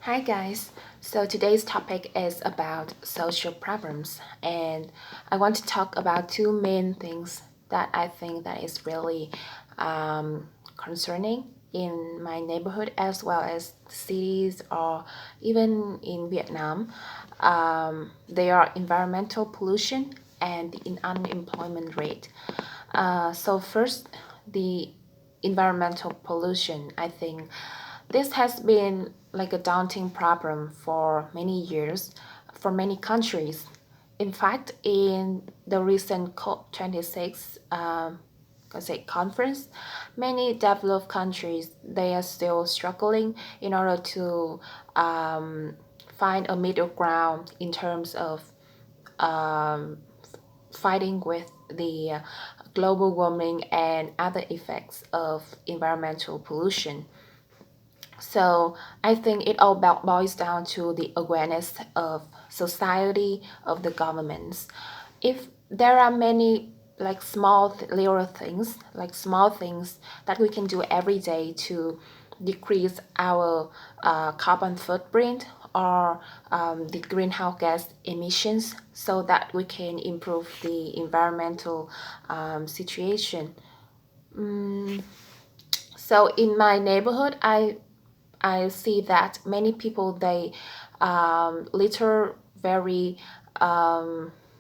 Hi guys. So today's topic is about social problems, and I want to talk about two main things that I think that is really concerning in my neighborhood as well as cities or even in Vietnam. They are environmental pollution and the unemployment rate. So first, the environmental pollution. I think this has been like a daunting problem for many years for many countries. In fact, in the recent COP26 conference, many developed countries they are still struggling in order to find a middle ground in terms of um, fighting with the global warming and other effects of environmental pollution. So I think it all boils down to the awareness of society, of the governments. If there are many like little things, like small things that we can do every day to decrease our carbon footprint or the greenhouse gas emissions so that we can improve the environmental situation. So in my neighborhood, I see that many people they litter very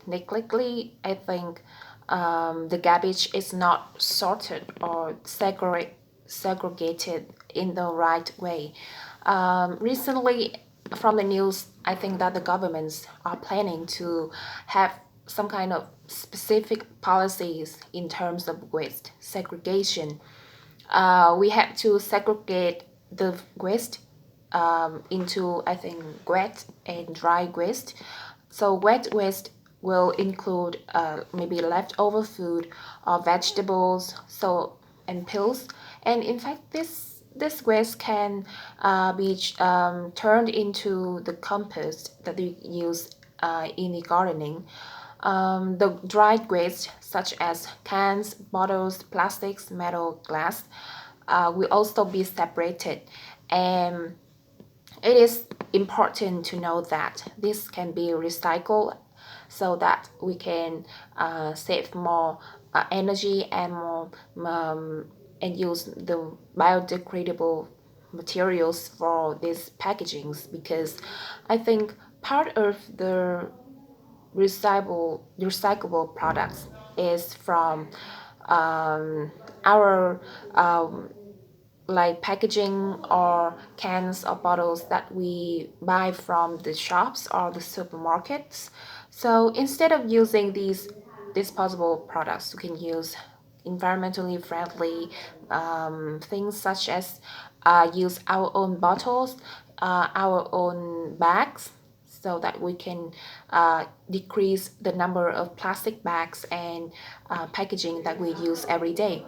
neglectfully. I think the garbage is not sorted or segregated in the right way. Recently, from the news, I think that the governments are planning to have some kind of specific policies in terms of waste segregation. We had to segregate the waste into, I think, wet and dry waste. So wet waste will include maybe leftover food or vegetables, so and pills. And in fact, this waste can be turned into the compost that we use in the gardening. The dried waste, such as cans, bottles, plastics, metal, glass, will also be separated. And it is important to know that this can be recycled so that we can save more energy and more and use the biodegradable materials for these packagings because I think part of the recyclable products is from our like packaging or cans or bottles that we buy from the shops or the supermarkets. So instead of using these disposable products, we can use environmentally friendly things such as use our own bottles, our own bags, so that we can decrease the number of plastic bags and packaging that we use every day.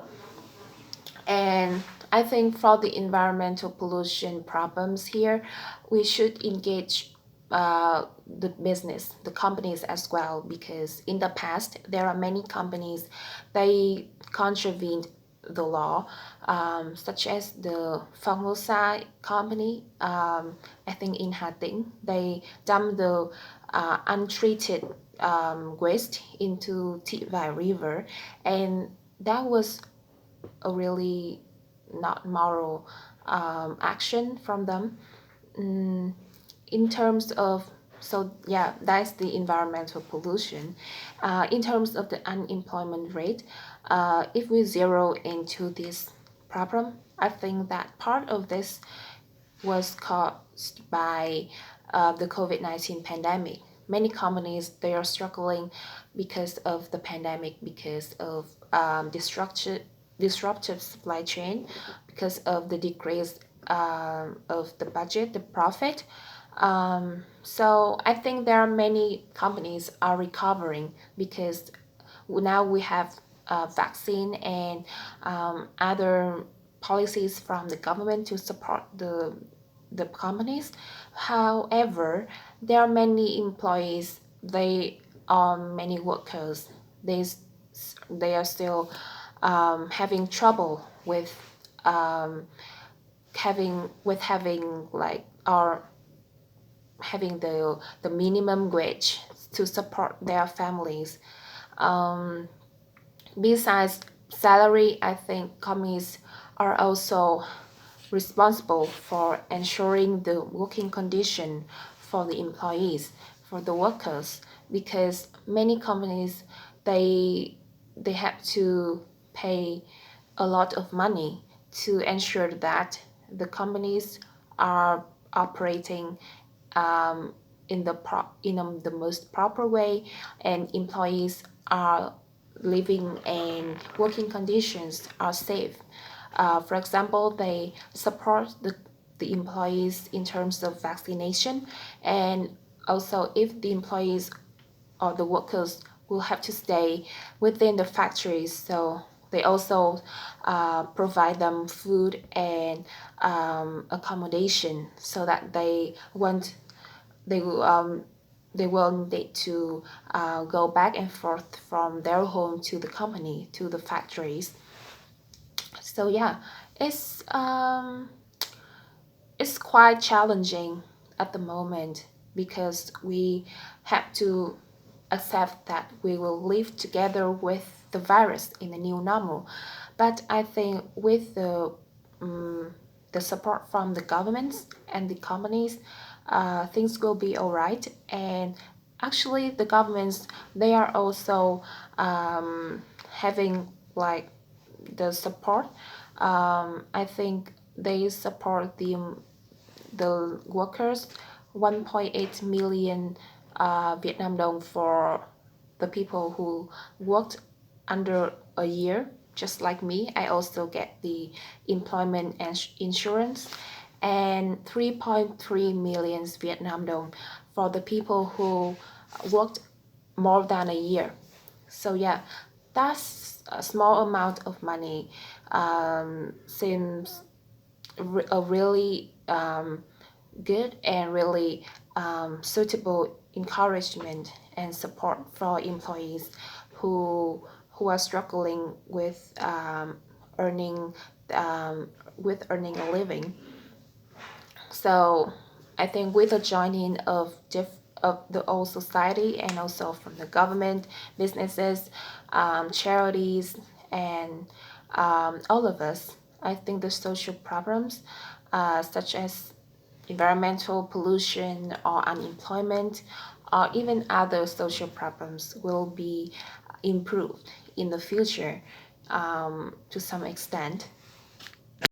And I think for the environmental pollution problems here, we should engage the business, the companies as well, because in the past there are many companies they contravened the law, such as the Formosa company. I think in Hà Tĩnh, they dump the untreated waste into Thị Vải River, and that was a really not moral action from them. Mm, in terms of so yeah, that's the environmental pollution. In terms of the unemployment rate, if we zero into this problem, I think that part of this was caused by the COVID-19 pandemic. Many companies they are struggling because of the pandemic, because of disruptive supply chain, because of the decrease of the budget, the profit. So I think there are many companies are recovering because now we have vaccine and other policies from the government to support the companies. However, there are many employees, they are many workers, they they are still having trouble with having like or having the minimum wage to support their families. Um, Besides salary, I think companies are also responsible for ensuring the working condition for the employees, for the workers, because many companies they have to pay a lot of money to ensure that the companies are operating um, in the most proper way, and employees are living and working conditions are safe. For example, they support the employees in terms of vaccination, and also if the employees or the workers will have to stay within the factories, so they also provide them food and accommodation so that they will they will need to go back and forth from their home to the company to the factories. So yeah, it's um, it's quite challenging at the moment because we have to accept that we will live together with the virus in the new normal. But I think with the support from the governments and the companies, things will be all right. And actually, the governments they are also having like the support. I think they support the workers 1.8 million Vietnam dong for the people who worked under a year. Just like me, I also get the employment and insurance, and 3.3 million Vietnam dong for the people who worked more than a year. So yeah, that's a small amount of money. Seems a really good and really suitable encouragement and support for employees who are struggling earning um, with earning a living. So I think with the joining of the whole society and also from the government, businesses, charities, and all of us, I think the social problems such as environmental pollution or unemployment or even other social problems will be improved in the future to some extent.